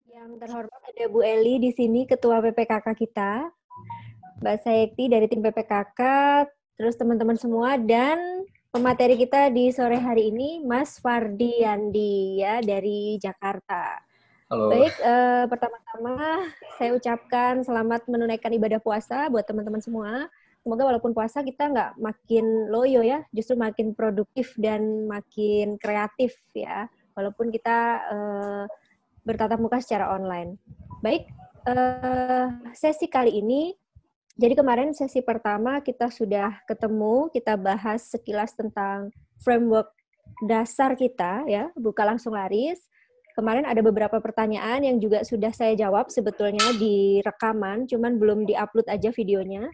Yang terhormat ada Bu Eli di sini, Ketua PPKK kita, Mbak Sayekti dari tim PPKK, terus teman-teman semua, dan pemateri kita di sore hari ini, Mas Fardi Yandi ya dari Jakarta. Halo. Baik, pertama-tama saya ucapkan selamat menunaikan ibadah puasa buat teman-teman semua. Semoga walaupun puasa kita nggak makin loyo ya, justru makin produktif dan makin kreatif ya, walaupun kita bertatap muka secara online. Baik, sesi kali ini, jadi kemarin sesi pertama kita sudah ketemu, kita bahas sekilas tentang framework dasar kita ya, buka langsung laris. Kemarin ada beberapa pertanyaan yang juga sudah saya jawab sebetulnya di rekaman, cuman belum di-upload aja videonya.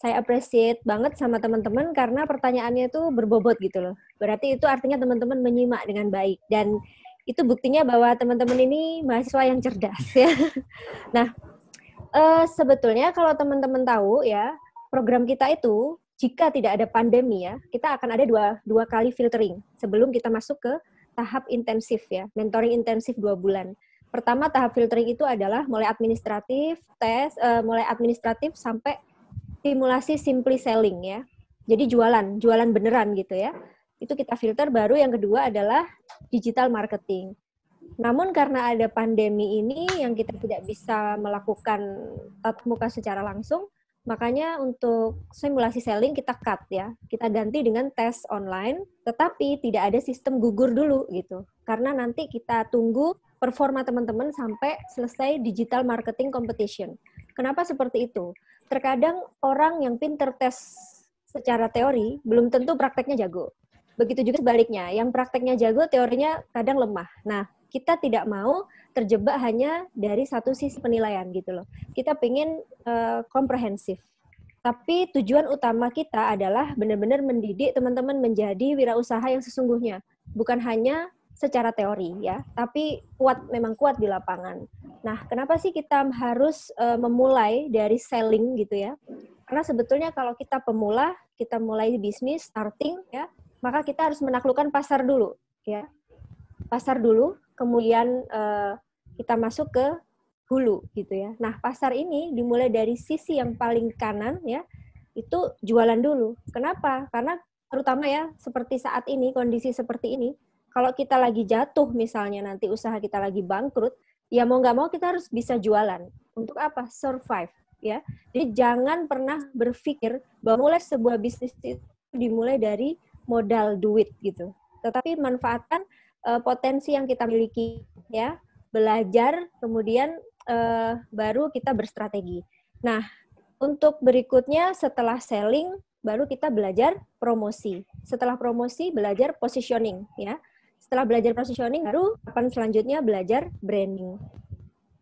Saya appreciate banget sama teman-teman karena pertanyaannya itu berbobot gitu loh. Berarti itu artinya teman-teman menyimak dengan baik. Dan itu buktinya bahwa teman-teman ini mahasiswa yang cerdas ya. Nah, sebetulnya kalau teman-teman tahu ya, program kita itu jika tidak ada pandemi ya, kita akan ada dua kali filtering sebelum kita masuk ke tahap intensif ya, mentoring intensif 2 bulan. Pertama tahap filtering itu adalah mulai administratif, mulai administratif sampai simulasi simply selling ya. Jadi jualan beneran gitu ya. Itu kita filter. Baru yang kedua adalah digital marketing. Namun karena ada pandemi ini yang kita tidak bisa melakukan tatap muka secara langsung, makanya untuk simulasi selling kita cut ya. Kita ganti dengan tes online, tetapi tidak ada sistem gugur dulu gitu. Karena nanti kita tunggu performa teman-teman sampai selesai digital marketing competition. Kenapa seperti itu? Terkadang orang yang pinter tes secara teori belum tentu prakteknya jago. Begitu juga sebaliknya, yang prakteknya jago, teorinya kadang lemah. Nah, kita tidak mau terjebak hanya dari satu sisi penilaian gitu loh. Kita pengen komprehensif. Tapi tujuan utama kita adalah benar-benar mendidik teman-teman menjadi wirausaha yang sesungguhnya. Bukan hanya secara teori ya, tapi memang kuat di lapangan. Nah, kenapa sih kita harus memulai dari selling gitu ya? Karena sebetulnya kalau kita pemula, kita mulai bisnis, starting ya, maka kita harus menaklukkan pasar dulu ya. Pasar dulu, kemudian kita masuk ke hulu gitu ya. Nah, pasar ini dimulai dari sisi yang paling kanan ya, itu jualan dulu. Kenapa? Karena terutama ya seperti saat ini, kondisi seperti ini, kalau kita lagi jatuh misalnya nanti usaha kita lagi bangkrut, ya mau nggak mau kita harus bisa jualan. Untuk apa? Survive ya. Jadi jangan pernah berpikir bahwa mulai sebuah bisnis itu dimulai dari modal duit gitu. Tetapi manfaatkan potensi yang kita miliki ya, belajar kemudian baru kita berstrategi. Nah, untuk berikutnya setelah selling baru kita belajar promosi. Setelah promosi belajar positioning ya. Setelah belajar positioning baru tahapan selanjutnya belajar branding.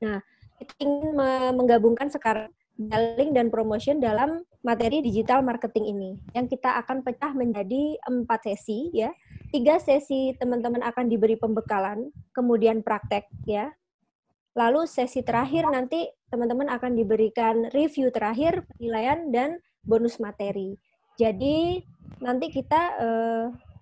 Nah, kita ingin menggabungkan sekarang selling dan promotion dalam materi digital marketing ini yang kita akan pecah menjadi 4 sesi ya. 3 sesi teman-teman akan diberi pembekalan, kemudian praktek ya. Lalu sesi terakhir nanti teman-teman akan diberikan review terakhir, penilaian dan bonus materi. Jadi nanti kita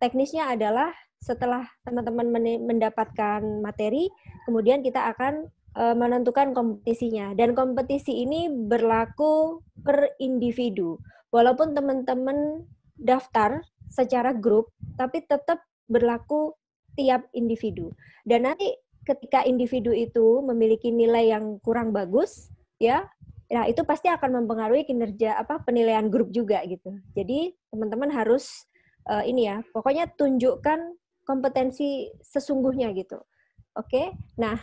teknisnya adalah setelah teman-teman mendapatkan materi, kemudian kita akan menentukan kompetisinya. Dan kompetisi ini berlaku per individu. Walaupun teman-teman daftar secara grup, tapi tetap berlaku tiap individu. Dan nanti ketika individu itu memiliki nilai yang kurang bagus, ya, nah itu pasti akan mempengaruhi kinerja penilaian grup juga gitu. Jadi teman-teman harus ini ya, pokoknya tunjukkan kompetensi sesungguhnya gitu. Oke, nah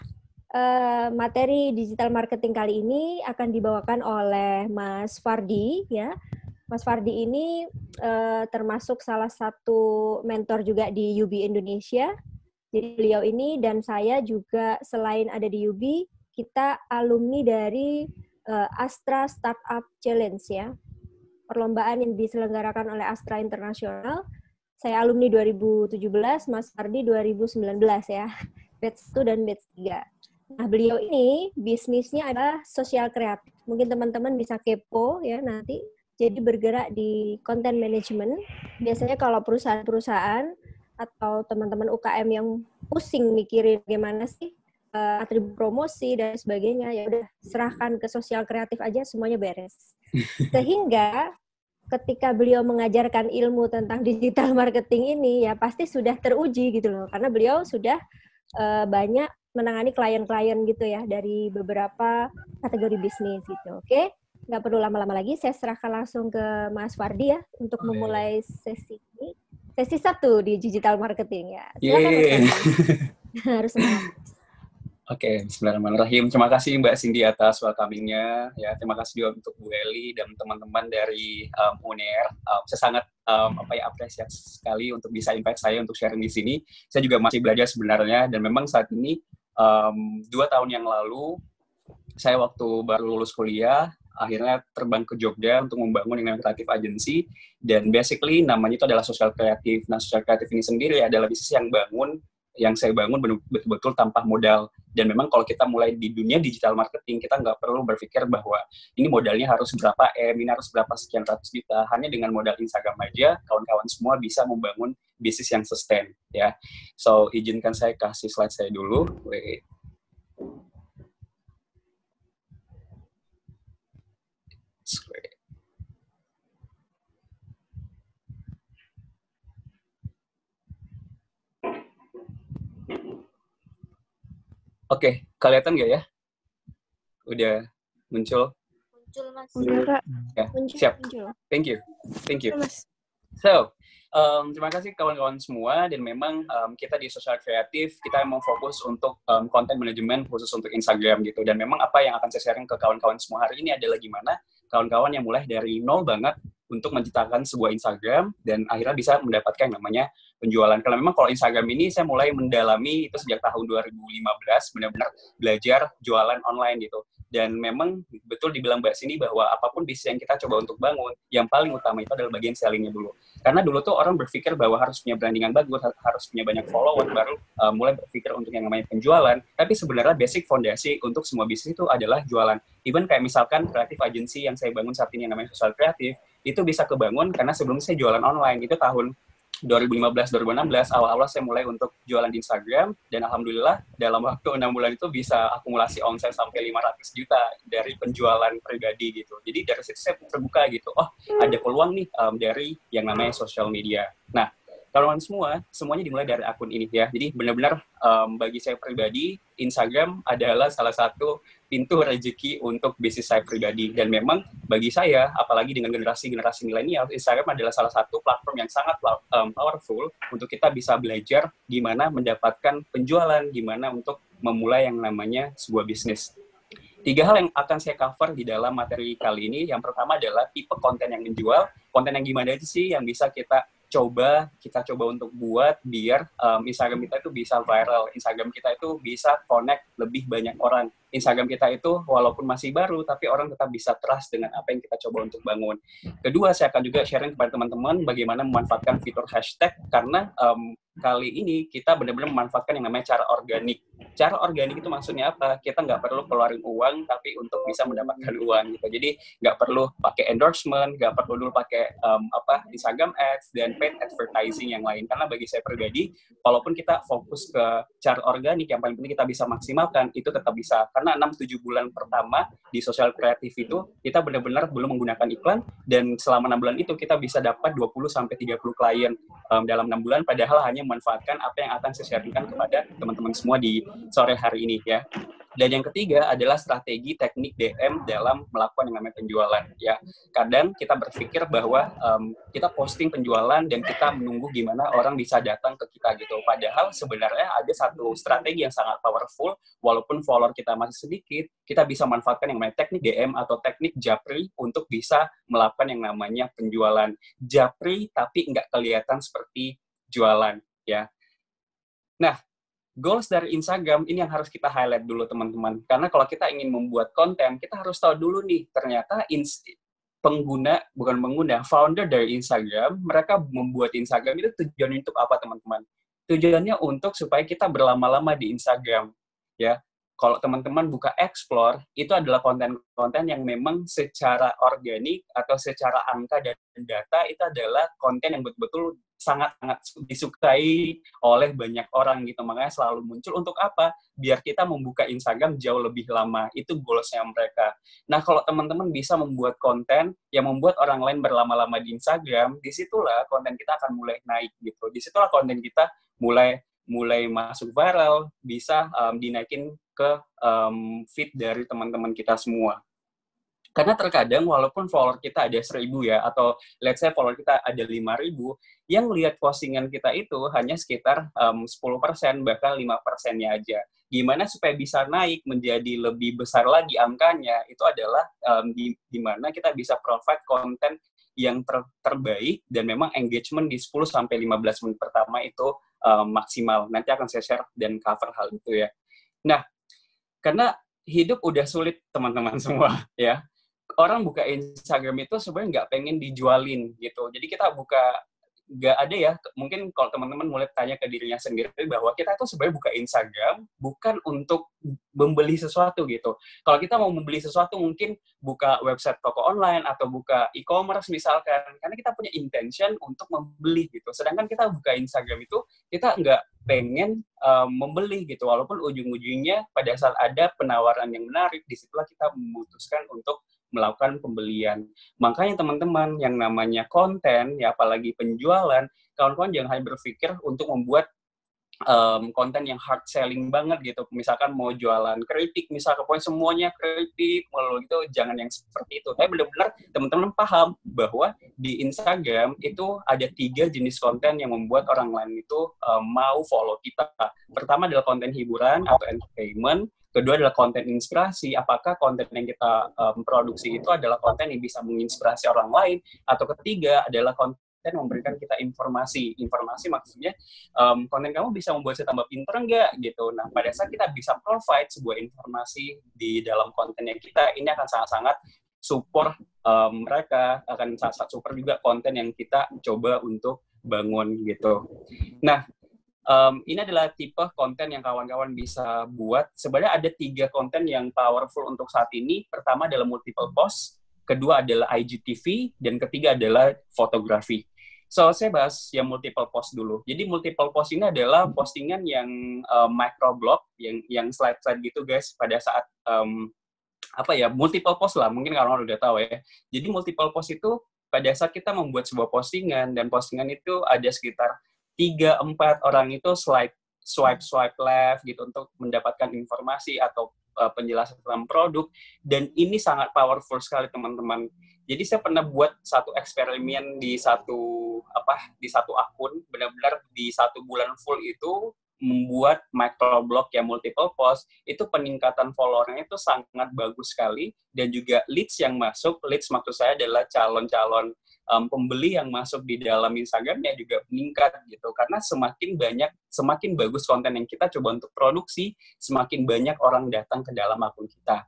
materi digital marketing kali ini akan dibawakan oleh Mas Fardi ya. Mas Fardi ini termasuk salah satu mentor juga di UB Indonesia. Jadi beliau ini dan saya juga selain ada di UB, kita alumni dari Astra Startup Challenge ya. Perlombaan yang diselenggarakan oleh Astra Internasional. Saya alumni 2017, Mas Fardi 2019 ya. Batch 1 dan batch 3. Nah, beliau ini bisnisnya adalah sosial kreatif. Mungkin teman-teman bisa kepo ya nanti. Jadi bergerak di content management. Biasanya kalau perusahaan-perusahaan atau teman-teman UKM yang pusing mikirin gimana sih atribut promosi dan sebagainya, ya udah serahkan ke sosial kreatif aja, semuanya beres. Sehingga ketika beliau mengajarkan ilmu tentang digital marketing ini, ya pasti sudah teruji gitu loh, karena beliau sudah banyak menangani klien-klien gitu ya dari beberapa kategori bisnis gitu. Oke, nggak perlu lama-lama lagi, saya serahkan langsung ke Mas Fardi ya untuk memulai sesi ini. Sesi 1 di digital marketing ya. Silakan Mas Fardi. Harus semangat. Oke, bismillahirrahmanirrahim. Terima kasih Mbak Cindy atas welcoming-nya. Ya, terima kasih juga untuk Bu Eli dan teman-teman dari UNER. Saya sangat apresiasi sekali untuk bisa invite saya untuk sharing di sini. Saya juga masih belajar sebenarnya, dan memang saat ini 2 tahun yang lalu saya waktu baru lulus kuliah, akhirnya terbang ke Jogja untuk membangun yang namanya Creative Agency, dan basically namanya itu adalah social kreatif. Nah, social kreatif ini sendiri adalah bisnis yang saya bangun betul-betul tanpa modal. Dan memang kalau kita mulai di dunia digital marketing, kita nggak perlu berpikir bahwa ini modalnya harus berapa ini harus berapa sekian ratus juta. Hanya dengan modal Instagram aja, kawan-kawan semua bisa membangun bisnis yang sustain, ya. So, izinkan saya kasih slide saya dulu. Wait. Oke, kelihatan nggak ya? Udah muncul? Muncul, Mas. Udah, Kak. Ya, Muncul, siap. muncul. Thank you. Mas. So, terima kasih kawan-kawan semua, dan memang kita di Social Kreatif, kita memang fokus untuk konten manajemen khusus untuk Instagram gitu. Dan memang apa yang akan saya sharing ke kawan-kawan semua hari ini adalah gimana kawan-kawan yang mulai dari nol banget untuk menciptakan sebuah Instagram dan akhirnya bisa mendapatkan yang namanya penjualan. Karena memang kalau Instagram ini saya mulai mendalami itu sejak tahun 2015, benar-benar belajar jualan online gitu. Dan memang betul dibilang Mbak Cindy bahwa apapun bisnis yang kita coba untuk bangun, yang paling utama itu adalah bagian sellingnya dulu. Karena dulu tuh orang berpikir bahwa harus punya branding yang bagus, harus punya banyak follower, baru mulai berpikir untuk yang namanya penjualan. Tapi sebenarnya basic fondasi untuk semua bisnis itu adalah jualan. Even kayak misalkan Creative Agency yang saya bangun saat ini yang namanya Social Kreatif, itu bisa kebangun karena sebelumnya saya jualan online. Itu tahun 2015-2016, awal-awal saya mulai untuk jualan di Instagram, dan alhamdulillah dalam waktu 6 bulan itu bisa akumulasi omset sampai 500 juta dari penjualan pribadi gitu. Jadi dari situ saya terbuka gitu, oh ada peluang nih dari yang namanya social media. Nah, kawan semuanya dimulai dari akun ini ya. Jadi benar-benar bagi saya pribadi, Instagram adalah salah satu pintu rezeki untuk bisnis saya pribadi. Dan memang bagi saya, apalagi dengan generasi milenial, Instagram adalah salah satu platform yang sangat powerful untuk kita bisa belajar gimana mendapatkan penjualan, gimana untuk memulai yang namanya sebuah bisnis. 3 hal yang akan saya cover di dalam materi kali ini. Yang pertama adalah tipe konten yang menjual. Konten yang gimana sih yang bisa kita coba untuk buat biar Instagram kita itu bisa viral, Instagram kita itu bisa connect lebih banyak orang. Instagram kita itu walaupun masih baru, tapi orang tetap bisa trust dengan apa yang kita coba untuk bangun. Kedua, saya akan juga sharing kepada teman-teman bagaimana memanfaatkan fitur hashtag, karena kali ini kita benar-benar memanfaatkan yang namanya cara organik. Cara organik itu maksudnya apa? Kita nggak perlu keluarin uang, tapi untuk bisa mendapatkan uang gitu. Jadi nggak perlu pakai endorsement, nggak perlu dulu pakai Instagram ads dan paid advertising yang lain. Karena bagi saya pribadi, walaupun kita fokus ke cara organik, yang paling penting kita bisa maksimalkan, itu tetap bisa. Karena 6-7 bulan pertama di Social Kreatif itu, kita benar-benar belum menggunakan iklan, dan selama 6 bulan itu kita bisa dapat 20-30 klien dalam 6 bulan, padahal hanya memanfaatkan apa yang akan saya sharingkan kepada teman-teman semua di sore hari ini ya. Dan yang ketiga adalah strategi teknik DM dalam melakukan yang namanya penjualan ya. Kadang kita berpikir bahwa kita posting penjualan dan kita menunggu gimana orang bisa datang ke kita gitu. Padahal sebenarnya ada satu strategi yang sangat powerful, walaupun follower kita masih sedikit, kita bisa manfaatkan yang namanya teknik DM atau teknik japri untuk bisa melakukan yang namanya penjualan. Japri tapi nggak kelihatan seperti jualan ya. Nah, goals dari Instagram ini yang harus kita highlight dulu teman-teman. Karena kalau kita ingin membuat konten, kita harus tahu dulu nih, ternyata founder dari Instagram, mereka membuat Instagram itu tujuannya untuk apa teman-teman? Tujuannya untuk supaya kita berlama-lama di Instagram, ya. kalau teman-teman buka explore, itu adalah konten-konten yang memang secara organik atau secara angka dan data itu adalah konten yang betul-betul sangat-sangat disukai oleh banyak orang gitu. Makanya selalu muncul untuk apa? Biar kita membuka Instagram jauh lebih lama. Itu goals-nya mereka. Nah, kalau teman-teman bisa membuat konten yang membuat orang lain berlama-lama di Instagram, disitulah konten kita akan mulai naik gitu. Disitulah konten kita mulai masuk viral, bisa dinaikin ke feed dari teman-teman kita semua. Karena terkadang walaupun follower kita ada 1.000 ya, atau let's say follower kita ada 5.000, yang lihat postingan kita itu hanya sekitar 10%, bahkan 5%-nya aja. Gimana supaya bisa naik menjadi lebih besar lagi angkanya, itu adalah di mana kita bisa provide konten yang terbaik dan memang engagement di 10-15 menit pertama itu maksimal. Nanti akan saya share dan cover hal itu ya. Nah, karena hidup udah sulit teman-teman semua ya. Orang buka Instagram itu sebenarnya nggak pengen dijualin gitu. Jadi kita nggak ada ya, mungkin kalau teman-teman mulai tanya ke dirinya sendiri bahwa kita itu sebenarnya buka Instagram bukan untuk membeli sesuatu gitu. Kalau kita mau membeli sesuatu mungkin buka website toko online atau buka e-commerce misalkan, karena kita punya intention untuk membeli gitu. Sedangkan kita buka Instagram itu kita nggak pengen membeli gitu, walaupun ujung-ujungnya pada saat ada penawaran yang menarik, disitulah kita memutuskan untuk melakukan pembelian. Makanya teman-teman, yang namanya konten, ya apalagi penjualan, kawan-kawan jangan hanya berpikir untuk membuat konten yang hard selling banget gitu. Misalkan mau jualan kritik, misalkan pokoknya semuanya kritik, melalui itu, jangan yang seperti itu. Tapi benar-benar teman-teman paham bahwa di Instagram itu ada 3 jenis konten yang membuat orang lain itu mau follow kita. Pertama adalah konten hiburan atau entertainment. Kedua adalah konten inspirasi, apakah konten yang kita produksi itu adalah konten yang bisa menginspirasi orang lain, atau ketiga adalah konten memberikan kita informasi. Informasi maksudnya, konten kamu bisa membuat saya tambah pinter nggak? Gitu. Nah, pada saat kita bisa provide sebuah informasi di dalam kontennya kita, ini akan sangat-sangat support mereka, akan sangat-sangat support juga konten yang kita coba untuk bangun gitu. Nah, ini adalah tipe konten yang kawan-kawan bisa buat. Sebenarnya ada 3 konten yang powerful untuk saat ini. Pertama adalah multiple post, kedua adalah IGTV, dan ketiga adalah fotografi. So, saya bahas yang multiple post dulu. Jadi, multiple post ini adalah postingan yang microblog, yang slide-slide gitu, guys, pada saat multiple post lah, mungkin kawan-kawan udah tahu ya. Jadi, multiple post itu pada saat kita membuat sebuah postingan, dan postingan itu ada sekitar 3-4 orang itu swipe left gitu untuk mendapatkan informasi atau penjelasan tentang produk, dan ini sangat powerful sekali teman-teman. Jadi saya pernah buat satu eksperimen di satu akun, benar-benar di 1 bulan full itu membuat microblog yang multiple post, itu peningkatan followernya itu sangat bagus sekali, dan juga leads maksud saya adalah calon-calon pembeli yang masuk di dalam Instagramnya juga meningkat gitu, karena semakin bagus konten yang kita coba untuk produksi, semakin banyak orang datang ke dalam akun kita.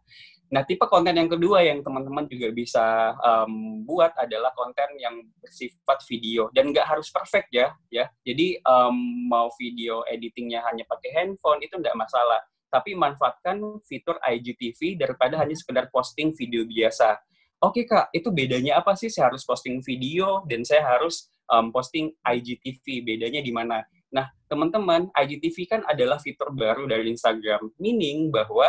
Nah, tipe konten yang kedua yang teman-teman juga bisa buat adalah konten yang bersifat video, dan nggak harus perfect ya. Jadi mau video editingnya hanya pakai handphone itu nggak masalah, tapi manfaatkan fitur IGTV daripada hanya sekedar posting video biasa. Oke Kak, itu bedanya apa sih? Saya harus posting video dan saya harus posting IGTV. Bedanya di mana? Nah, teman-teman, IGTV kan adalah fitur baru dari Instagram. Meaning bahwa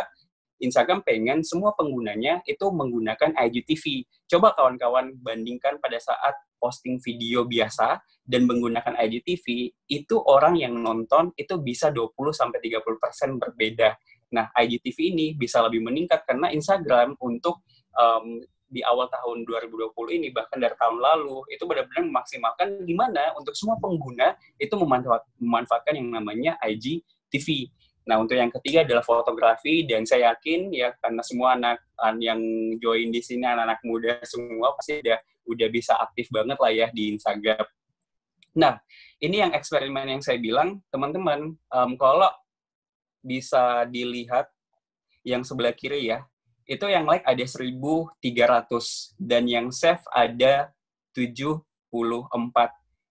Instagram pengen semua penggunanya itu menggunakan IGTV. Coba kawan-kawan bandingkan pada saat posting video biasa dan menggunakan IGTV, itu orang yang nonton itu bisa 20-30% berbeda. Nah, IGTV ini bisa lebih meningkat karena Instagram untuk di awal tahun 2020 ini, bahkan dari tahun lalu, itu benar-benar memaksimalkan gimana untuk semua pengguna itu memanfaatkan yang namanya IGTV. Nah, untuk yang ketiga adalah fotografi, dan saya yakin ya, karena semua anak yang join di sini anak-anak muda semua, pasti udah bisa aktif banget lah ya di Instagram. Nah, ini yang eksperimen yang saya bilang, teman-teman, kalau bisa dilihat yang sebelah kiri ya, itu yang like ada 1.300 dan yang save ada 74.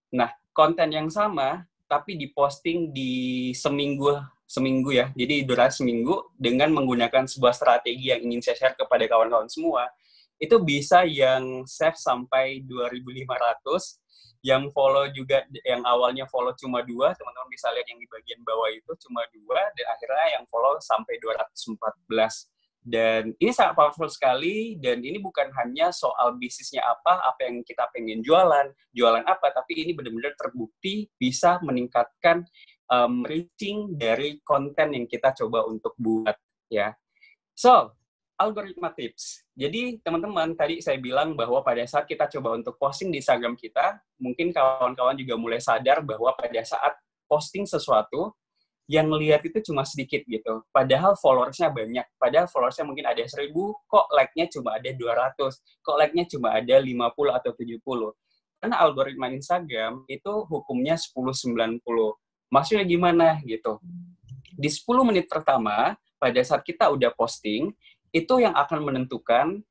Nah, konten yang sama tapi diposting di seminggu seminggu ya. Jadi durasi seminggu dengan menggunakan sebuah strategi yang ingin saya share kepada kawan-kawan semua. Itu bisa yang save sampai 2.500, yang follow juga, yang awalnya follow cuma 2, teman-teman bisa lihat yang di bagian bawah itu cuma 2, dan akhirnya yang follow sampai 214. Dan ini sangat powerful sekali, dan ini bukan hanya soal bisnisnya apa yang kita pengen jualan apa, tapi ini benar-benar terbukti bisa meningkatkan reaching dari konten yang kita coba untuk buat, ya. So, algoritma tips. Jadi, teman-teman, tadi saya bilang bahwa pada saat kita coba untuk posting di Instagram kita, mungkin kawan-kawan juga mulai sadar bahwa pada saat posting sesuatu, yang lihat itu cuma sedikit gitu. Padahal followersnya banyak. Padahal followersnya mungkin ada 1.000, kok like-nya cuma ada 200, kok like-nya cuma ada 50 atau 70. Karena algoritma Instagram itu hukumnya 10-90. Maksudnya gimana gitu? Di 10 menit pertama, pada saat kita udah posting, itu yang akan menentukan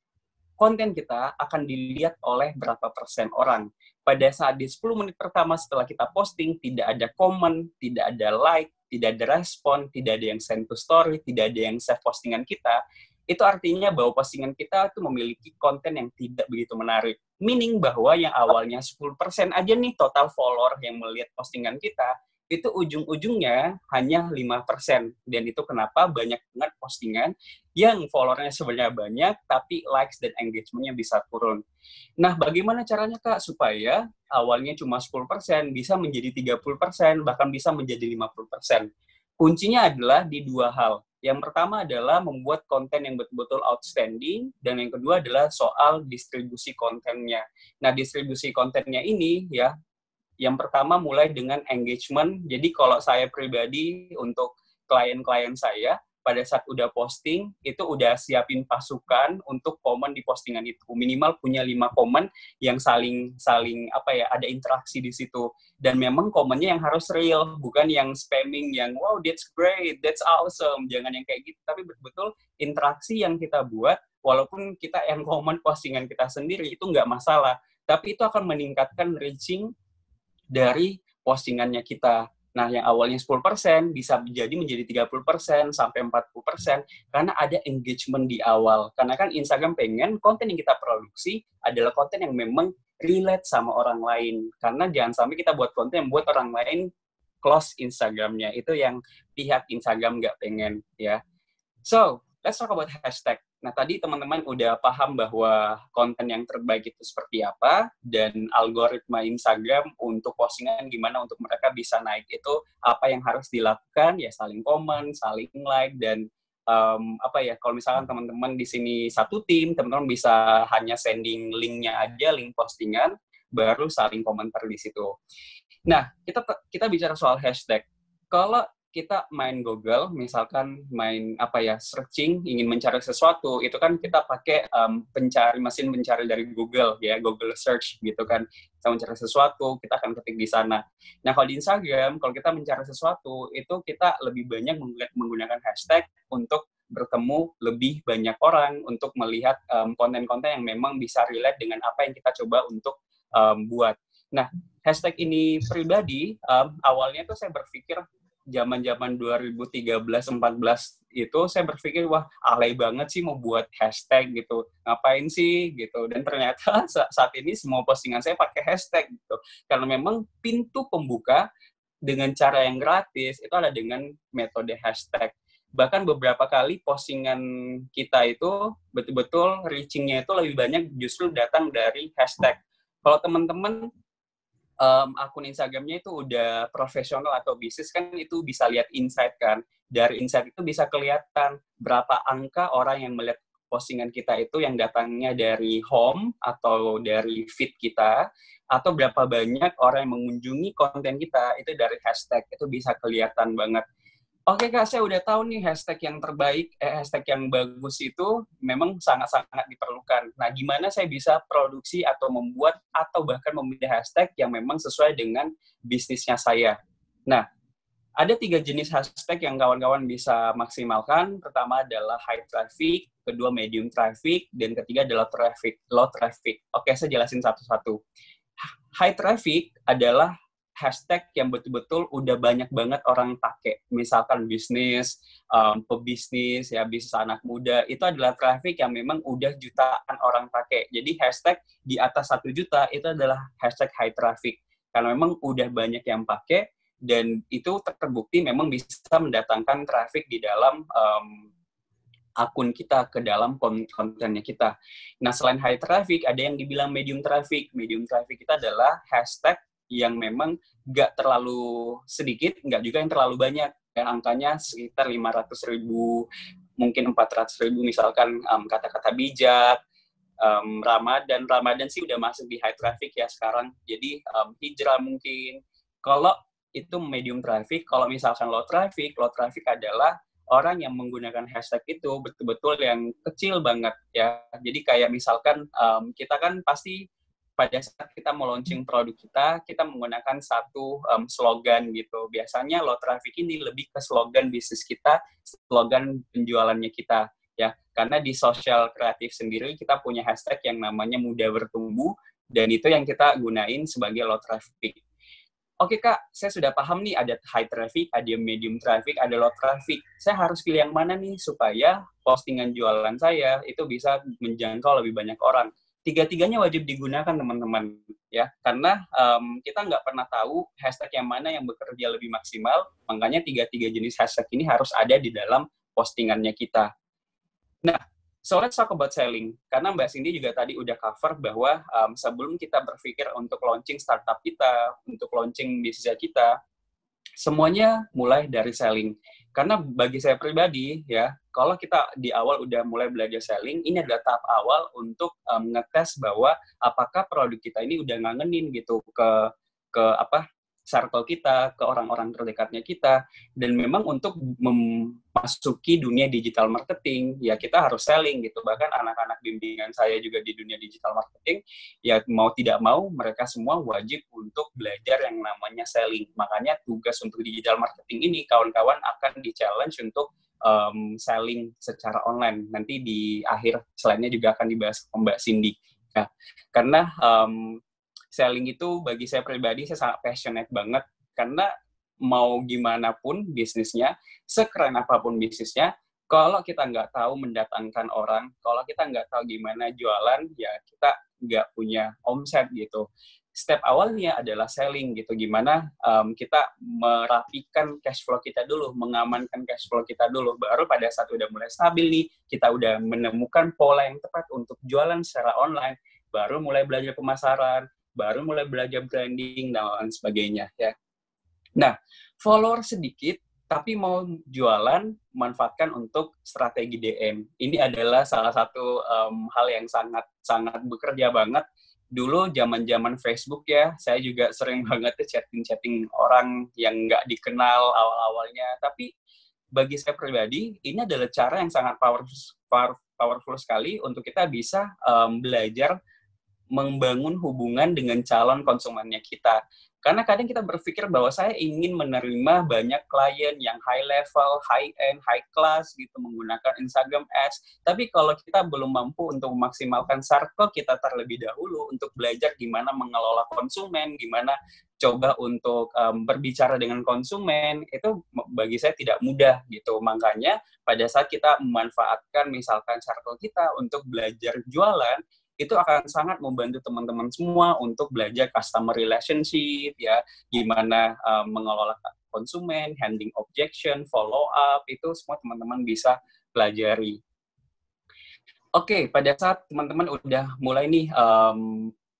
konten kita akan dilihat oleh berapa persen orang. Pada saat di 10 menit pertama setelah kita posting, tidak ada komen, tidak ada like, tidak ada respon, tidak ada yang send to story, tidak ada yang save postingan kita, itu artinya bahwa postingan kita itu memiliki konten yang tidak begitu menarik. Meaning bahwa yang awalnya 10% aja nih total follower yang melihat postingan kita, itu ujung-ujungnya hanya 5%. Dan itu kenapa banyak banget postingan yang followernya sebenarnya banyak, tapi likes dan engagement-nya bisa turun. Nah, bagaimana caranya, Kak, supaya awalnya cuma 10% bisa menjadi 30%, bahkan bisa menjadi 50%? Kuncinya adalah di 2 hal. Yang pertama adalah membuat konten yang betul-betul outstanding, dan yang kedua adalah soal distribusi kontennya. Nah, distribusi kontennya ini, ya, yang pertama mulai dengan engagement. Jadi kalau saya pribadi untuk klien-klien saya, pada saat udah posting, itu udah siapin pasukan untuk komen di postingan itu. Minimal punya 5 komen yang saling ada interaksi di situ. Dan memang komennya yang harus real, bukan yang spamming, yang wow, that's great, that's awesome. Jangan yang kayak gitu, tapi betul-betul interaksi yang kita buat, walaupun kita yang komen postingan kita sendiri, itu nggak masalah. Tapi itu akan meningkatkan reaching dari postingannya kita. Nah, yang awalnya 10% bisa menjadi 30% sampai 40% karena ada engagement di awal. Karena kan Instagram pengen konten yang kita produksi adalah konten yang memang relate sama orang lain. Karena jangan sampai kita buat konten yang buat orang lain close Instagramnya. Itu yang pihak Instagram nggak pengen, ya. So, let's talk about hashtag. Nah, tadi teman-teman udah paham bahwa konten yang terbaik itu seperti apa, dan algoritma Instagram untuk postingan gimana untuk mereka bisa naik itu, apa yang harus dilakukan, ya saling komen, saling like, dan kalau misalkan teman-teman di sini satu tim, teman-teman bisa hanya sending link-nya aja, link postingan, baru saling komentar di situ. Nah, kita bicara soal hashtag. Kalau kita main Google, misalkan main searching, ingin mencari sesuatu, itu kan kita pakai mesin pencari dari Google, ya, Google Search gitu kan. Kita mencari sesuatu, kita akan ketik di sana. Nah, kalau di Instagram, kalau kita mencari sesuatu, itu kita lebih banyak menggunakan hashtag untuk bertemu lebih banyak orang, untuk melihat konten-konten yang memang bisa relate dengan apa yang kita coba untuk buat. Nah, hashtag ini pribadi, awalnya tuh saya berpikir, zaman-zaman 2013-14 itu saya berpikir, wah, alay banget sih mau buat hashtag gitu, ngapain sih gitu. Dan ternyata saat ini semua postingan saya pakai hashtag gitu, karena memang pintu pembuka dengan cara yang gratis itu ada dengan metode hashtag. Bahkan beberapa kali postingan kita itu betul-betul reaching-nya itu lebih banyak justru datang dari hashtag. Kalau teman-teman akun Instagramnya itu udah profesional atau bisnis, kan itu bisa lihat insight kan. Dari insight itu bisa kelihatan berapa angka orang yang melihat postingan kita itu yang datangnya dari home atau dari feed kita, atau berapa banyak orang yang mengunjungi konten kita itu dari hashtag. Itu bisa kelihatan banget. Oke, Kak, saya udah tahu nih hashtag yang terbaik, hashtag yang bagus itu memang sangat-sangat diperlukan. Nah, gimana saya bisa produksi atau membuat atau bahkan memilih hashtag yang memang sesuai dengan bisnisnya saya? Nah, ada 3 jenis hashtag yang kawan-kawan bisa maksimalkan. Pertama adalah high traffic, kedua medium traffic, dan ketiga adalah low traffic. Oke, saya jelasin satu-satu. High traffic adalah hashtag yang betul-betul udah banyak banget orang pakai. Misalkan bisnis, pebisnis, ya bisnis anak muda, itu adalah traffic yang memang udah jutaan orang pakai. Jadi hashtag di atas 1 juta itu adalah hashtag high traffic. Karena memang udah banyak yang pakai, dan itu terbukti memang bisa mendatangkan traffic di dalam akun kita, ke dalam kontennya kita. Nah, selain high traffic, ada yang dibilang medium traffic. Medium traffic kita adalah hashtag yang memang nggak terlalu sedikit, nggak juga yang terlalu banyak. Ya, angkanya sekitar 500.000, mungkin 400.000, misalkan kata-kata bijak, Ramadan sih udah masuk di high traffic ya sekarang. Jadi hijrah mungkin. Kalau itu medium traffic, kalau misalkan low traffic adalah orang yang menggunakan hashtag itu betul-betul yang kecil banget ya. Jadi kayak misalkan kita kan pasti pada saat kita mau launching produk kita menggunakan satu slogan gitu. Biasanya low traffic ini lebih ke slogan bisnis kita, slogan penjualannya kita ya. Karena di social kreatif sendiri kita punya hashtag yang namanya mudah bertumbuh, dan itu yang kita gunain sebagai low traffic. Oke Kak, saya sudah paham nih, ada high traffic, ada medium traffic, ada low traffic. Saya harus pilih yang mana nih supaya postingan jualan saya itu bisa menjangkau lebih banyak orang. Tiga-tiganya wajib digunakan teman-teman ya, karena kita nggak pernah tahu hashtag yang mana yang bekerja lebih maksimal. Makanya tiga-tiga jenis hashtag ini harus ada di dalam postingannya kita. Nah, so let's talk about selling. Karena Mbak Cindy juga tadi udah cover bahwa sebelum kita berpikir untuk launching startup kita, untuk launching bisnis kita, semuanya mulai dari selling. Karena bagi saya pribadi, ya, kalau kita di awal udah mulai belajar selling, ini adalah tahap awal untuk ngetes bahwa apakah produk kita ini udah ngangenin gitu ke circle kita, ke orang-orang terdekatnya kita. Dan memang untuk memasuki dunia digital marketing, ya kita harus selling gitu. Bahkan anak-anak bimbingan saya juga di dunia digital marketing, ya mau tidak mau mereka semua wajib untuk belajar yang namanya selling. Makanya tugas untuk digital marketing ini, kawan-kawan akan di-challenge untuk selling secara online. Nanti di akhir slide-nya juga akan dibahas Mbak Cindy. Nah, karena selling itu bagi saya pribadi, saya sangat passionate banget. Karena mau gimana pun bisnisnya, sekeren apapun bisnisnya, kalau kita nggak tahu mendatangkan orang, kalau kita nggak tahu gimana jualan, ya kita nggak punya omset gitu. Step awalnya adalah selling gitu. Gimana kita merapikan cash flow kita dulu, mengamankan cash flow kita dulu. Baru pada saat udah mulai stabil nih, kita udah menemukan pola yang tepat untuk jualan secara online, baru mulai belajar pemasaran, baru mulai belajar branding, dan lain sebagainya ya. Nah, follower sedikit, tapi mau jualan, manfaatkan untuk strategi DM. Ini adalah salah satu hal yang sangat bekerja banget. Dulu zaman-zaman Facebook ya, saya juga sering banget chatting orang yang nggak dikenal awal-awalnya. Tapi bagi saya pribadi, ini adalah cara yang sangat powerful sekali untuk kita bisa belajar membangun hubungan dengan calon konsumennya kita. Karena kadang kita berpikir bahwa saya ingin menerima banyak klien yang high level, high end, high class gitu menggunakan Instagram Ads. Tapi kalau kita belum mampu untuk memaksimalkan circle kita terlebih dahulu untuk belajar gimana mengelola konsumen, gimana coba untuk berbicara dengan konsumen, itu bagi saya tidak mudah gitu. Makanya pada saat kita memanfaatkan misalkan circle kita untuk belajar jualan, itu akan sangat membantu teman-teman semua untuk belajar customer relationship, ya, gimana mengelola konsumen, handling objection, follow up, itu semua teman-teman bisa pelajari. Oke, pada saat teman-teman udah mulai nih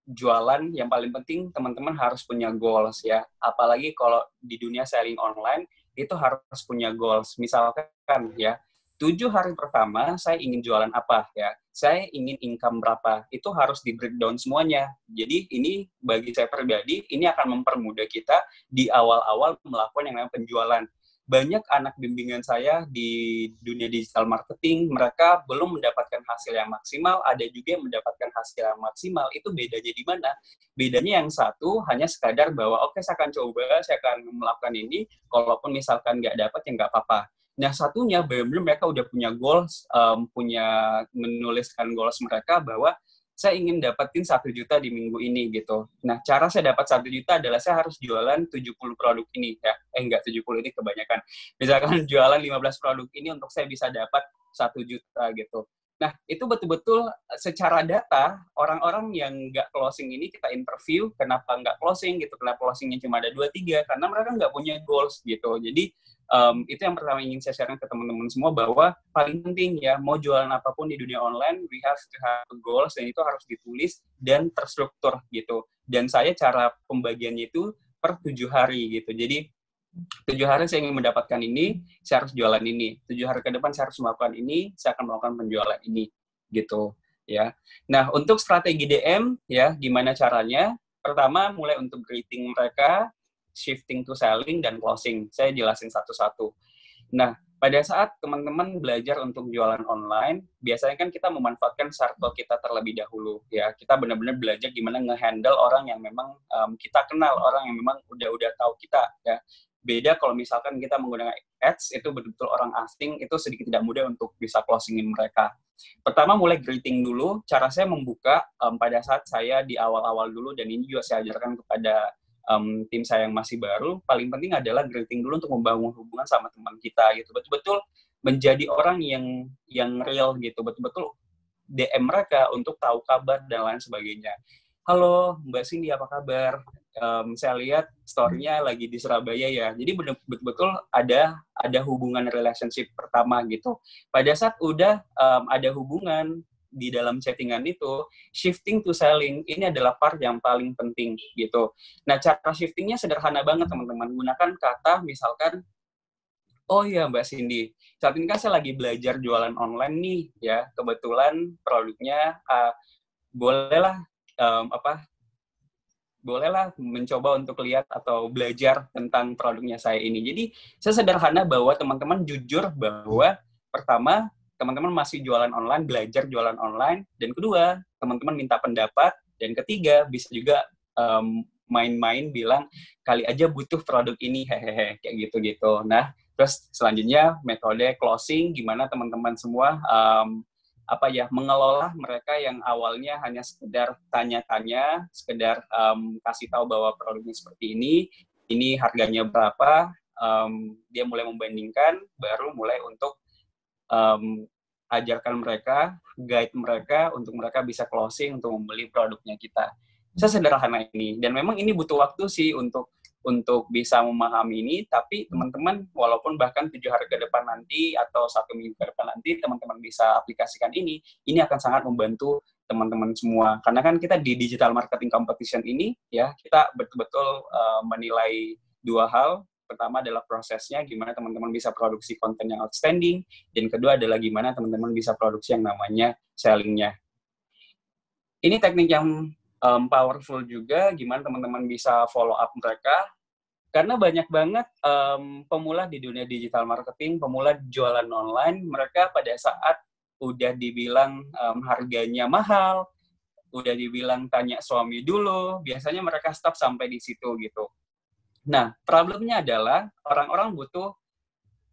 jualan, yang paling penting teman-teman harus punya goals ya. Apalagi kalau di dunia selling online, itu harus punya goals. Misalkan ya, 7 hari pertama saya ingin jualan apa ya, saya ingin income berapa, itu harus di breakdown semuanya. Jadi ini bagi saya pribadi, ini akan mempermudah kita di awal-awal melakukan yang namanya penjualan. Banyak anak bimbingan saya di dunia digital marketing, mereka belum mendapatkan hasil yang maksimal, ada juga yang mendapatkan hasil yang maksimal. Itu bedanya di mana? Bedanya yang satu hanya sekadar bahwa oke, saya akan coba, saya akan melakukan ini, kalaupun misalkan nggak dapat ya nggak apa-apa. Nah, satunya benar-benar mereka udah punya goals, punya menuliskan goals mereka bahwa saya ingin dapetin 1 juta di minggu ini gitu. Nah, cara saya dapat 1 juta adalah saya harus jualan 70 produk ini ya. Enggak, 70 ini kebanyakan. Misalkan jualan 15 produk ini untuk saya bisa dapat 1 juta gitu. Nah, itu betul-betul secara data, orang-orang yang nggak closing ini kita interview, kenapa nggak closing gitu, kenapa closingnya cuma ada 2-3, karena mereka nggak punya goals gitu. Jadi, itu yang pertama ingin saya share ke teman-teman semua, bahwa paling penting ya, mau jualan apapun di dunia online, we have to have goals, dan itu harus ditulis dan terstruktur gitu. Dan saya cara pembagiannya itu per 7 hari gitu. Jadi, 7 hari saya ingin mendapatkan ini, saya harus jualan ini. 7 hari ke depan saya harus melakukan ini, saya akan melakukan penjualan ini, gitu ya. Nah, untuk strategi DM ya, gimana caranya? Pertama, mulai untuk greeting mereka, shifting to selling, dan closing. Saya jelasin satu-satu. Nah, pada saat teman-teman belajar untuk jualan online, biasanya kan kita memanfaatkan circle kita terlebih dahulu ya. Kita benar-benar belajar gimana nge-handle orang yang memang kita kenal, orang yang memang udah tahu kita ya. Beda kalau misalkan kita menggunakan ads, itu betul-betul orang asing, itu sedikit tidak mudah untuk bisa closingin mereka. Pertama, mulai greeting dulu. Cara saya membuka pada saat saya di awal-awal dulu, dan ini juga saya ajarkan kepada tim saya yang masih baru, paling penting adalah greeting dulu untuk membangun hubungan sama teman kita gitu. Betul-betul menjadi orang yang real gitu. Betul-betul DM mereka untuk tahu kabar dan lain sebagainya. Halo, Mbak Cindy, apa kabar? Saya lihat story-nya lagi di Surabaya ya. Jadi betul-betul ada hubungan relationship pertama gitu. Pada saat udah ada hubungan di dalam chattingan itu, shifting to selling ini adalah part yang paling penting gitu. Nah, cara shiftingnya sederhana banget teman-teman. Gunakan kata misalkan, oh iya Mbak Cindy, saat ini kan saya lagi belajar jualan online nih ya. Kebetulan produknya bolehlah bolehlah mencoba untuk lihat atau belajar tentang produknya saya ini. Jadi, saya sederhana bahwa teman-teman jujur bahwa pertama, teman-teman masih jualan online, belajar jualan online, dan kedua, teman-teman minta pendapat, dan ketiga, bisa juga main-main bilang, kali aja butuh produk ini, hehehe, kayak gitu-gitu. Nah, terus selanjutnya, metode closing, gimana teman-teman semua mengelola mereka yang awalnya hanya sekedar tanya-tanya, sekedar kasih tahu bahwa produknya seperti ini harganya berapa, dia mulai membandingkan, baru mulai untuk ajarkan mereka, guide mereka, untuk mereka bisa closing, untuk membeli produknya kita. Sesederhana ini, dan memang ini butuh waktu sih untuk bisa memahami ini, tapi teman-teman walaupun bahkan 7 hari ke depan nanti atau 1 minggu ke depan nanti teman-teman bisa aplikasikan ini akan sangat membantu teman-teman semua. Karena kan kita di digital marketing competition ini ya, kita betul-betul menilai 2 hal. Pertama adalah prosesnya, gimana teman-teman bisa produksi konten yang outstanding, dan kedua adalah gimana teman-teman bisa produksi yang namanya selling-nya. Ini teknik yang powerful juga, gimana teman-teman bisa follow up mereka, karena banyak banget pemula di dunia digital marketing, pemula jualan online, mereka pada saat udah dibilang harganya mahal, udah dibilang tanya suami dulu, biasanya mereka stop sampai di situ gitu. Nah, problemnya adalah orang-orang butuh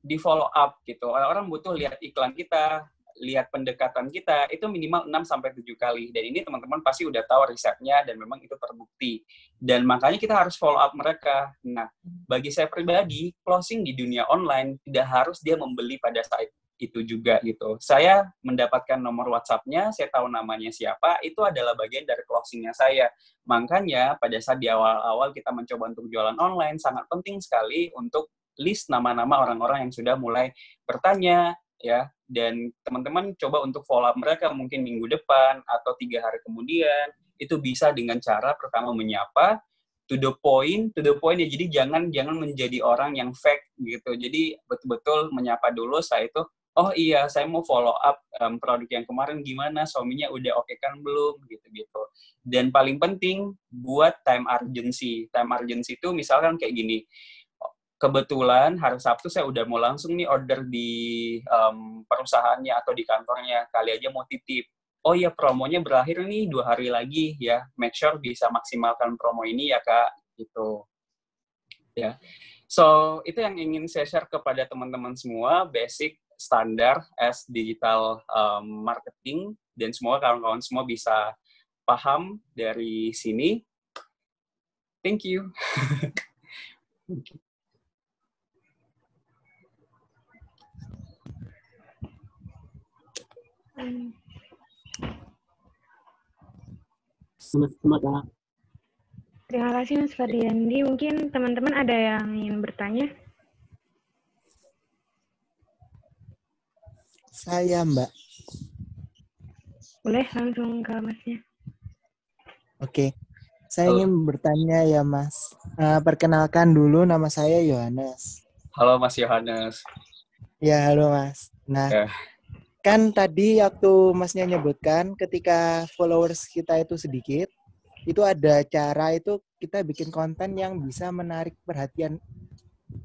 di follow up gitu, orang-orang butuh lihat iklan kita, lihat pendekatan kita, itu minimal 6-7 kali. Dan ini teman-teman pasti udah tahu risetnya, dan memang itu terbukti. Dan makanya kita harus follow up mereka. Nah, bagi saya pribadi, closing di dunia online tidak harus dia membeli pada saat itu juga gitu. Saya mendapatkan nomor WhatsApp-nya, saya tahu namanya siapa, itu adalah bagian dari closing-nya saya. Makanya pada saat di awal-awal kita mencoba untuk jualan online, sangat penting sekali untuk list nama-nama orang-orang yang sudah mulai bertanya, ya, dan teman-teman coba untuk follow up mereka mungkin minggu depan atau 3 hari kemudian. Itu bisa dengan cara pertama menyapa, to the point ya. Jadi jangan menjadi orang yang fake gitu. Jadi betul-betul menyapa dulu. Setelah itu, oh iya, saya mau follow up produk yang kemarin gimana, suaminya udah oke kan belum, gitu-gitu. Dan paling penting, buat time urgency. Time urgency itu misalkan kayak gini, kebetulan hari Sabtu saya udah mau langsung nih order di perusahaannya atau di kantornya, kali aja mau titip. Oh iya, promonya berakhir nih 2 hari lagi ya, make sure bisa maksimalkan promo ini ya Kak, gitu. Ya. So, itu yang ingin saya share kepada teman-teman semua, basic standar as digital marketing, dan semua kawan-kawan semua bisa paham dari sini. Thank you. Terima kasih Mas Fardiyandi. Mungkin teman-teman ada yang ingin bertanya? Saya, Mbak. Boleh langsung ke Masnya. Oke. Saya ingin bertanya ya, Mas. Perkenalkan dulu, nama saya Yohanes. Halo Mas Yohanes. Ya, halo Mas. Nah, kan tadi waktu Masnya nyebutkan ketika followers kita itu sedikit, itu ada cara itu kita bikin konten yang bisa menarik perhatian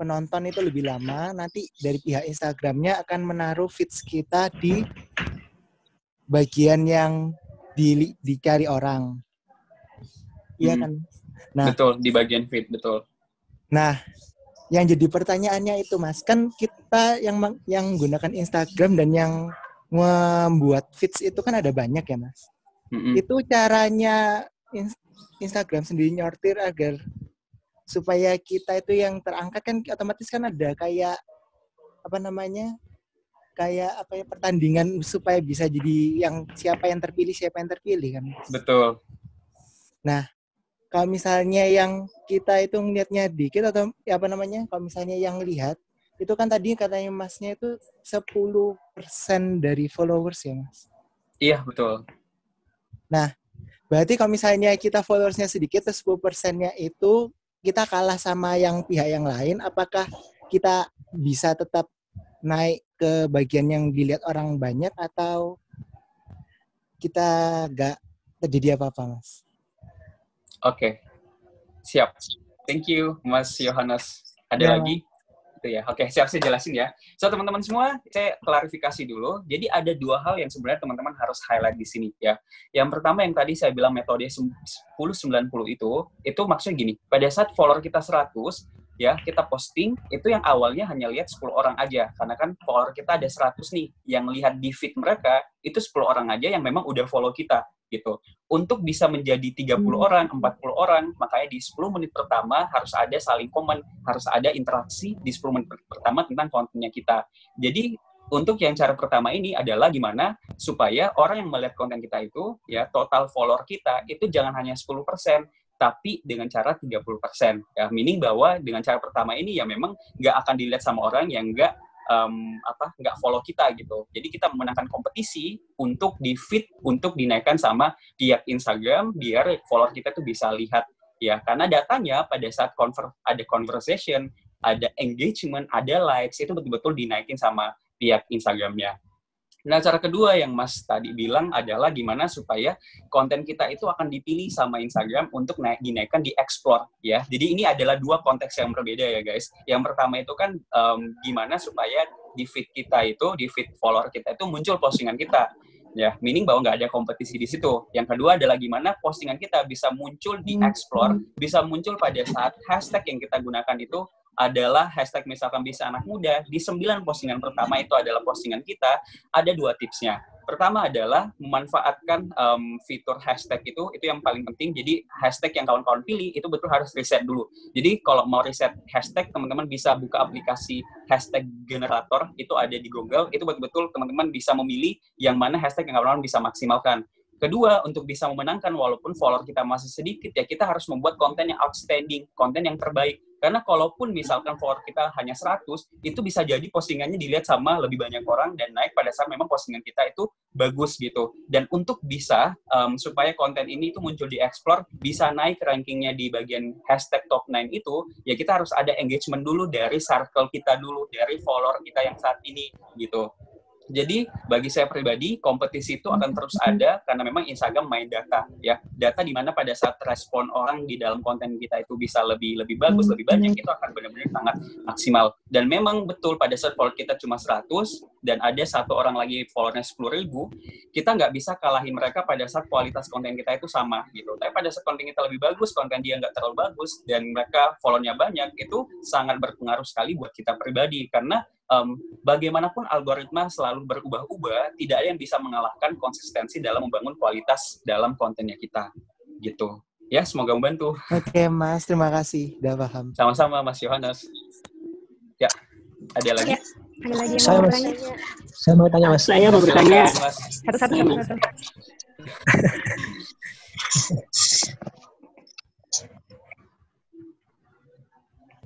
penonton itu lebih lama. Nanti dari pihak Instagramnya akan menaruh feeds kita di bagian yang dicari orang. Iya kan? Nah, betul, di bagian feed, betul. Nah, yang jadi pertanyaannya itu Mas, kan kita yang menggunakan Instagram dan yang membuat feeds itu kan ada banyak ya Mas. Itu caranya Instagram sendiri nyortir agar supaya kita itu yang terangkat kan otomatis kan ada kayak pertandingan supaya bisa jadi yang siapa yang terpilih kan. Betul. Nah, kalau misalnya yang kita itu ngelihatnya dikit atau kalau misalnya yang lihat itu kan tadi katanya Masnya itu 10% dari followers ya Mas. Iya, betul. Nah, berarti kalau misalnya kita followersnya sedikit, 10%-nya itu kita kalah sama yang pihak yang lain, apakah kita bisa tetap naik ke bagian yang dilihat orang banyak atau kita nggak terjadi apa-apa, Mas? Oke. Siap. Thank you, Mas Yohanes. Ada lagi? Ya. Oke, siap, saya jelasin ya. So, teman-teman semua, saya klarifikasi dulu. Jadi ada dua hal yang sebenarnya teman-teman harus highlight di sini ya. Yang pertama yang tadi saya bilang metode 10-90 itu maksudnya gini, pada saat follower kita 100, ya, kita posting, itu yang awalnya hanya lihat 10 orang aja. Karena kan follower kita ada 100 nih, yang lihat di feed mereka, itu 10 orang aja yang memang udah follow kita. Gitu. Untuk bisa menjadi 30 orang, 40 orang, makanya di 10 menit pertama harus ada saling komen, harus ada interaksi di 10 menit pertama tentang kontennya kita. Jadi, untuk yang cara pertama ini adalah gimana supaya orang yang melihat konten kita itu, ya, total follower kita itu jangan hanya 10%, tapi dengan cara 30%. Ya, meaning bahwa dengan cara pertama ini ya memang nggak akan dilihat sama orang yang nggak follow kita gitu. Jadi kita memenangkan kompetisi untuk di feed, untuk dinaikkan sama pihak Instagram biar follower kita tuh bisa lihat ya. Karena datanya pada saat ada conversation, ada engagement, ada likes itu betul-betul dinaikin sama pihak Instagramnya. Nah, cara kedua yang Mas tadi bilang adalah gimana supaya konten kita itu akan dipilih sama Instagram untuk dinaikkan di explore, ya. Jadi ini adalah dua konteks yang berbeda ya, guys. Yang pertama itu kan gimana supaya di feed kita itu, di feed follower kita itu muncul postingan kita. Ya, meaning bahwa nggak ada kompetisi di situ. Yang kedua adalah gimana postingan kita bisa muncul di explore, bisa muncul pada saat hashtag yang kita gunakan itu adalah hashtag misalkan bisa anak muda. Di 9 postingan pertama itu adalah postingan kita, ada 2 tipsnya. Pertama adalah memanfaatkan fitur hashtag itu yang paling penting. Jadi hashtag yang kawan-kawan pilih itu betul harus riset dulu. Jadi kalau mau riset hashtag, teman-teman bisa buka aplikasi hashtag generator, itu ada di Google, itu betul-betul teman-teman bisa memilih yang mana hashtag yang kawan-kawan bisa maksimalkan. Kedua, untuk bisa memenangkan walaupun follower kita masih sedikit, ya kita harus membuat konten yang outstanding, konten yang terbaik. Karena kalaupun misalkan follower kita hanya 100, itu bisa jadi postingannya dilihat sama lebih banyak orang dan naik pada saat memang postingan kita itu bagus gitu. Dan untuk bisa, supaya konten ini itu muncul di Explore, bisa naik rankingnya di bagian hashtag top 9 itu, ya kita harus ada engagement dulu dari circle kita dulu, dari follower kita yang saat ini gitu. Jadi bagi saya pribadi kompetisi itu akan terus ada karena memang Instagram main data ya, data di mana pada saat respon orang di dalam konten kita itu bisa lebih bagus, lebih banyak, itu akan benar-benar sangat maksimal. Dan memang betul pada saat follower kita cuma 100 dan ada satu orang lagi followernya 10.000, kita nggak bisa kalahin mereka pada saat kualitas konten kita itu sama gitu. Tapi pada saat konten kita lebih bagus, konten dia nggak terlalu bagus dan mereka followernya banyak, itu sangat berpengaruh sekali buat kita pribadi karena bagaimanapun algoritma selalu berubah-ubah, tidak ada yang bisa mengalahkan konsistensi dalam membangun kualitas dalam kontennya kita. Gitu. Ya, semoga membantu. Oke, Mas. Terima kasih. Udah paham. Sama-sama, Mas Yohanes. Ya, ada lagi? Ya, ada lagi yang Saya, mau Mas. bertanya? Saya mau tanya, Mas. Saya mau bertanya. Mas. Satu-satu.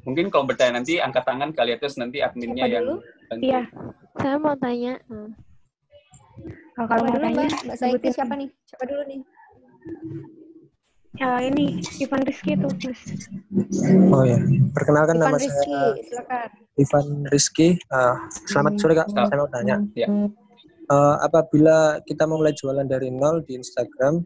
Mungkin kalau bertanya nanti angkat tangan kali terus nanti adminnya Siapa yang dulu? bantu. Iya. Saya mau tanya. Kalau mau Siapa dulu, tanya, Mbak Saiki siapa nih? Siapa dulu nih? Ini Ivan Rizky tuh, Mas. Oh ya, perkenalkan Ivan nama Rizky, saya silakan. Ivan Rizky. Selamat sore Kak, saya mau tanya. Ya. Apabila kita memulai jualan dari nol di Instagram,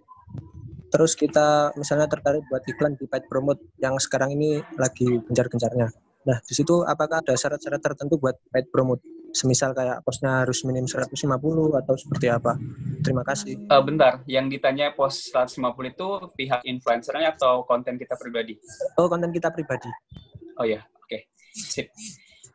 terus kita misalnya tertarik buat iklan di paid promote yang sekarang ini lagi gencar-gencarnya. Nah, di situ apakah ada syarat-syarat tertentu buat paid promote? Semisal kayak posnya harus minim 150 atau seperti apa? Terima kasih. Bentar, yang ditanya post 150 itu pihak influencernya atau konten kita pribadi? Oh, konten kita pribadi. Oh ya, oke. Sip.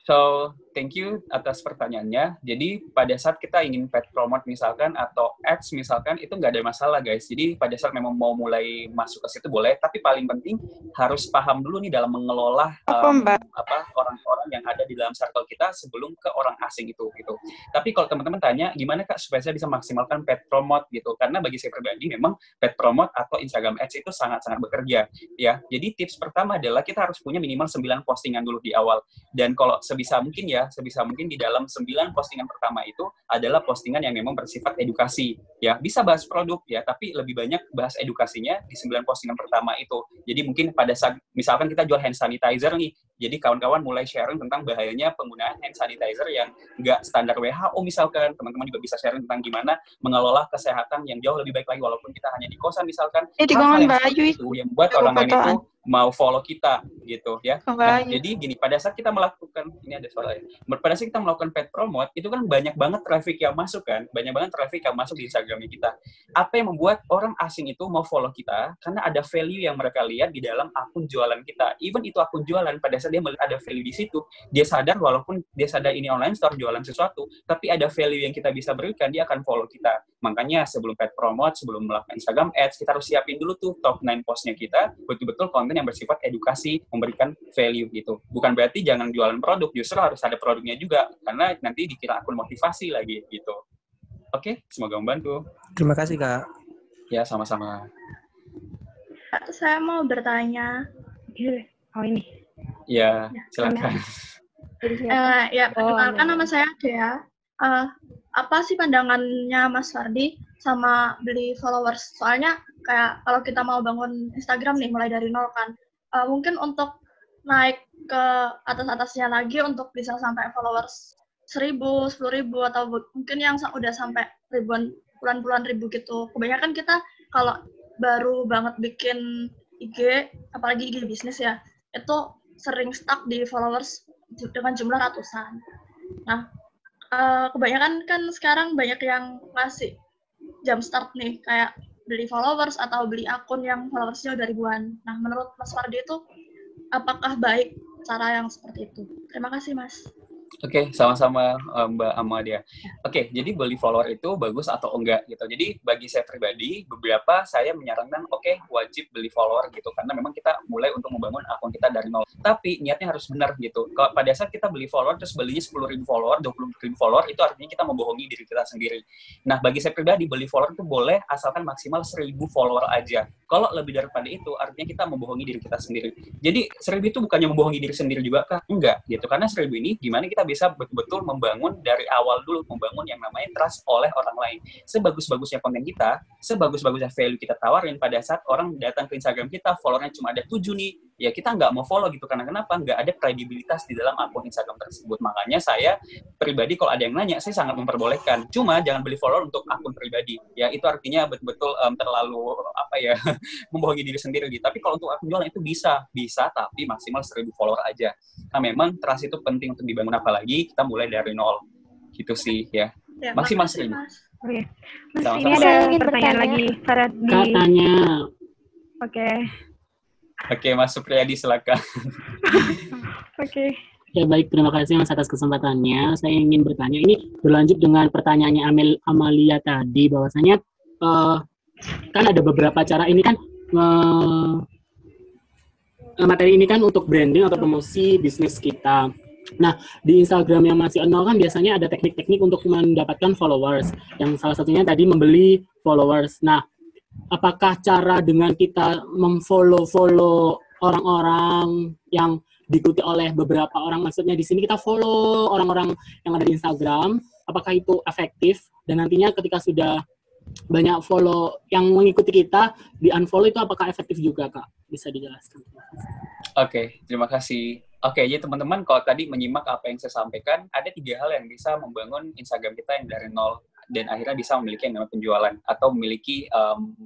So, thank you atas pertanyaannya. Jadi, pada saat kita ingin paid promote misalkan, atau ads misalkan, itu nggak ada masalah, guys. Jadi, pada saat memang mau mulai masuk ke situ boleh, tapi paling penting harus paham dulu nih dalam mengelola orang-orang yang ada di dalam circle kita sebelum ke orang asing itu, gitu. Tapi kalau teman-teman tanya, gimana Kak supaya saya bisa maksimalkan paid promote, gitu. Karena bagi saya pribadi, memang paid promote atau Instagram ads itu sangat-sangat bekerja, ya. Jadi, tips pertama adalah kita harus punya minimal 9 postingan dulu di awal. Dan kalau sebisa mungkin di dalam 9 postingan pertama itu adalah postingan yang memang bersifat edukasi, ya. Bisa bahas produk, ya, tapi lebih banyak bahas edukasinya di 9 postingan pertama itu. Jadi mungkin pada saat, misalkan kita jual hand sanitizer nih, jadi kawan-kawan mulai sharing tentang bahayanya penggunaan hand sanitizer yang nggak standar WHO misalkan, teman-teman juga bisa sharing tentang gimana mengelola kesehatan yang jauh lebih baik lagi walaupun kita hanya di kosan misalkan, hal-hal yang seperti itu yang buat orang lain itu mau follow kita, gitu ya. Nah, jadi gini, pada saat kita melakukan, ini ada suara ya, pada saat kita melakukan paid promote, itu kan banyak banget traffic yang masuk kan, banyak banget traffic yang masuk di Instagramnya kita. Apa yang membuat orang asing itu mau follow kita? Karena ada value yang mereka lihat di dalam akun jualan kita. Even itu akun jualan, pada saat dia melihat ada value di situ, dia sadar walaupun dia sadar ini online store jualan sesuatu, tapi ada value yang kita bisa berikan, dia akan follow kita. Makanya sebelum paid promote, sebelum melakukan Instagram ads, kita harus siapin dulu tuh top 9 postnya kita, betul-betul konten yang bersifat edukasi, memberikan value gitu. Bukan berarti jangan jualan produk, justru harus ada produknya juga, karena nanti dikira akun motivasi lagi gitu. Oke, semoga membantu. Terima kasih Kak. Ya, sama-sama. Saya mau bertanya. Oh ini. Ya, silakan. Perkenalkan nama saya Dea. Apa sih pandangannya Mas Fardi sama beli followers? Soalnya kayak kalau kita mau bangun Instagram nih mulai dari nol kan, mungkin untuk naik ke atas-atasnya lagi untuk bisa sampai followers 1.000, 10.000 atau mungkin yang udah sampai ribuan, puluhan ribu gitu. Kebanyakan kita kalau baru banget bikin IG, apalagi IG bisnis ya, itu sering stuck di followers dengan jumlah ratusan. Nah, kebanyakan kan sekarang banyak yang ngasih jump start nih, kayak beli followers atau beli akun yang followersnya udah ribuan. Nah, menurut Mas Fardi itu, apakah baik cara yang seperti itu? Terima kasih, Mas. Oke, sama-sama Mbak Amadia. Oke, jadi beli follower itu bagus atau enggak gitu. Jadi bagi saya pribadi, beberapa saya menyarankan wajib beli follower gitu, karena memang kita mulai untuk membangun akun kita dari nol. Tapi niatnya harus benar gitu. Kalau pada saat kita beli follower terus belinya 10.000 follower, 20.000 follower, itu artinya kita membohongi diri kita sendiri. Nah, bagi saya pribadi beli follower itu boleh asalkan maksimal 1.000 follower aja. Kalau lebih daripada itu artinya kita membohongi diri kita sendiri. Jadi 1.000 itu bukannya membohongi diri sendiri juga kah? Enggak gitu. Karena 1.000 ini gimana kita bisa betul-betul membangun dari awal dulu, membangun yang namanya trust oleh orang lain. Sebagus-bagusnya konten kita, sebagus-bagusnya value kita tawarin, pada saat orang datang ke Instagram kita, followernya cuma ada 7 nih, ya kita nggak mau follow gitu. Karena kenapa? Nggak ada kredibilitas di dalam akun Instagram tersebut. Makanya saya pribadi kalau ada yang nanya, saya sangat memperbolehkan. Cuma jangan beli follower untuk akun pribadi. Ya itu artinya betul-betul terlalu membohongi diri sendiri gitu. Tapi kalau untuk akun jualan itu bisa tapi maksimal 1.000 follower aja. Nah memang trust itu penting untuk dibangun, apalagi kita mulai dari nol. Gitu sih ya. Maksimal 1.000. Oke. Mas, Sama-sama. ini ada pertanyaan lagi. Katanya. Oke. Oke, Mas Supriyadi silakan. Oke. Ya baik, terima kasih Mas atas kesempatannya. Saya ingin bertanya, ini berlanjut dengan pertanyaannya Amalia tadi, bahwasanya kan ada beberapa cara ini kan, materi ini kan untuk branding atau promosi bisnis kita. Nah, di Instagram yang masih nol kan biasanya ada teknik-teknik untuk mendapatkan followers, yang salah satunya tadi membeli followers. Nah, apakah cara dengan kita memfollow orang-orang yang diikuti oleh beberapa orang, maksudnya di sini kita follow orang-orang yang ada di Instagram, apakah itu efektif? Dan nantinya ketika sudah banyak follow yang mengikuti kita, di unfollow itu apakah efektif juga, Kak? Bisa dijelaskan? Oke, terima kasih. Oke, jadi teman-teman kalau tadi menyimak apa yang saya sampaikan, ada 3 hal yang bisa membangun Instagram kita yang dari nol dan akhirnya bisa memiliki yang namanya penjualan atau memiliki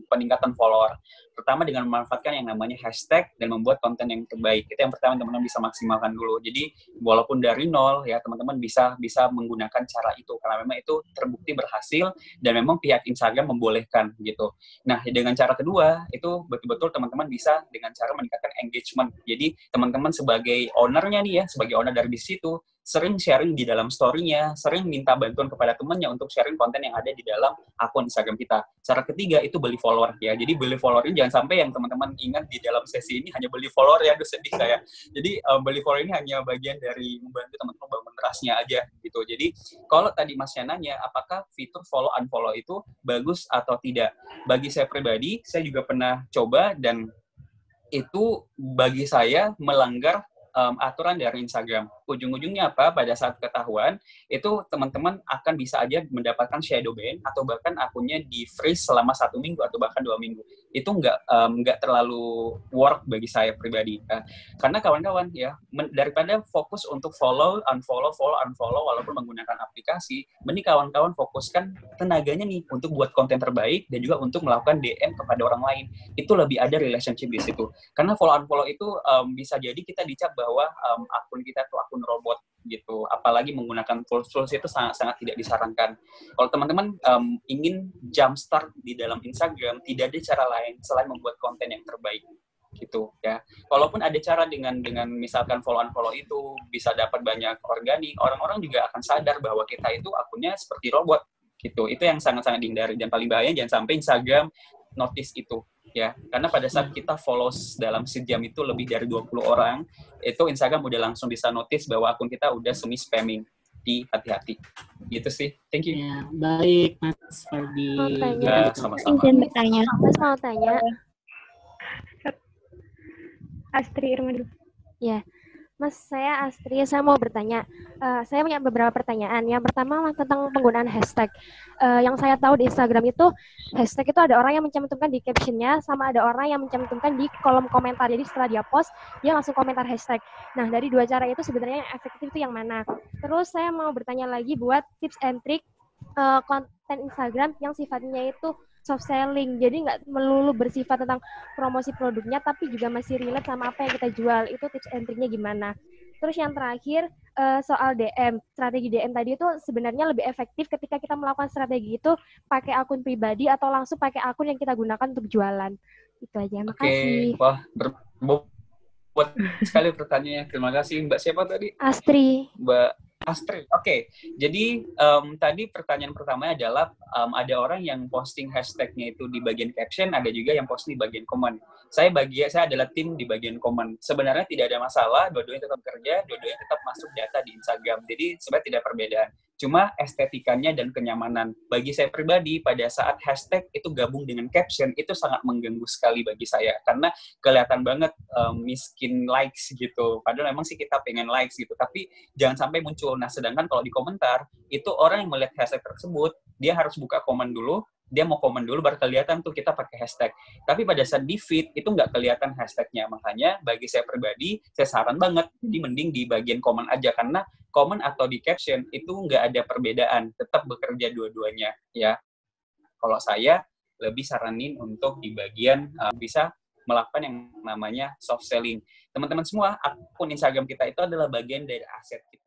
peningkatan follower. Pertama dengan memanfaatkan yang namanya hashtag dan membuat konten yang terbaik. Itu yang pertama teman-teman bisa maksimalkan dulu. Jadi walaupun dari nol ya teman-teman bisa menggunakan cara itu karena memang itu terbukti berhasil dan memang pihak Instagram membolehkan gitu. Nah, dengan cara kedua itu betul-betul teman-teman bisa dengan cara meningkatkan engagement. Jadi teman-teman sebagai owner-nya nih ya, sebagai owner dari bisnis itu sering sharing di dalam story-nya, sering minta bantuan kepada temannya untuk sharing konten yang ada di dalam akun Instagram kita. Cara ketiga itu beli follower ya. Jadi beli follower ini jangan sampai yang teman-teman ingat di dalam sesi ini hanya beli follower ya, aduh sedih saya. Jadi beli follower ini hanya bagian dari membantu teman-teman bangun trust-nya aja gitu. Jadi kalau tadi Mas nanya apakah fitur follow unfollow itu bagus atau tidak? Bagi saya pribadi, saya juga pernah coba dan itu bagi saya melanggar aturan dari Instagram. Ujung-ujungnya apa? Pada saat ketahuan, itu teman-teman akan bisa aja mendapatkan shadow ban atau bahkan akunnya di freeze selama 1 minggu atau bahkan 2 minggu. Itu nggak terlalu work bagi saya pribadi. Karena kawan-kawan ya, daripada fokus untuk follow, unfollow walaupun menggunakan aplikasi, mending kawan-kawan fokuskan tenaganya nih untuk buat konten terbaik dan juga untuk melakukan DM kepada orang lain. Itu lebih ada relationship di situ. Karena follow unfollow itu bisa jadi kita dicap bahwa akun kita tuh akun robot gitu. Apalagi menggunakan tools itu sangat tidak disarankan. Kalau teman-teman ingin jumpstart di dalam Instagram, tidak ada cara lain selain membuat konten yang terbaik gitu ya. Walaupun ada cara dengan misalkan follow unfollow itu bisa dapat banyak organik, orang-orang juga akan sadar bahwa kita itu akunnya seperti robot gitu. Itu yang sangat-sangat dihindari dan paling bahaya jangan sampai Instagram notice itu ya, karena pada saat kita follow dalam sejam itu lebih dari 20 orang, itu Instagram udah langsung bisa notice bahwa akun kita udah semi spamming. Hati-hati. Gitu sih. Thank you. Ya, baik Mas Fardi. Sama-sama. Izin bertanya. Mas mau tanya. Astri Irma dulu. Ya. Mas, saya Astri, saya mau bertanya. Saya punya beberapa pertanyaan. Yang pertama tentang penggunaan hashtag. Yang saya tahu di Instagram itu, hashtag itu ada orang yang mencantumkan di caption-nya, sama ada orang yang mencantumkan di kolom komentar. Jadi setelah dia post, dia langsung komentar hashtag. Nah, dari 2 cara itu sebenarnya yang efektif itu yang mana? Terus saya mau bertanya lagi buat tips and trick konten Instagram yang sifatnya itu soft selling, jadi nggak melulu bersifat tentang promosi produknya, tapi juga masih relate sama apa yang kita jual. Itu tips and triknya gimana? Terus yang terakhir, soal DM. Strategi DM tadi itu sebenarnya lebih efektif ketika kita melakukan strategi itu pakai akun pribadi atau langsung pakai akun yang kita gunakan untuk jualan. Itu aja, makasih. Wah, berbobot sekali pertanyaannya. Terima kasih. Mbak siapa tadi? Astri. Mbak Astri. Oke. Jadi tadi pertanyaan pertama adalah ada orang yang posting hashtagnya itu di bagian caption, ada juga yang posting di bagian komen. Saya adalah tim di bagian komen. Sebenarnya tidak ada masalah, dua-duanya tetap kerja, dua-duanya tetap masuk data di Instagram. Jadi sebenarnya tidak perbedaan. Cuma estetikanya dan kenyamanan. Bagi saya pribadi, pada saat hashtag itu gabung dengan caption, itu sangat mengganggu sekali bagi saya. Karena kelihatan banget miskin likes gitu. Padahal memang sih kita pengen likes gitu. Tapi jangan sampai muncul. Nah, sedangkan kalau di komentar, itu orang yang melihat hashtag tersebut, dia harus buka komen dulu, dia mau komen dulu baru kelihatan tuh kita pakai hashtag. Tapi pada saat di feed itu nggak kelihatan hashtagnya. Makanya bagi saya pribadi, saya saran banget, jadi mending di bagian komen aja. Karena komen atau di caption itu nggak ada perbedaan, tetap bekerja dua-duanya ya. Kalau saya lebih saranin untuk di bagian bisa melakukan yang namanya soft selling. Teman-teman semua, akun Instagram kita itu adalah bagian dari aset kita.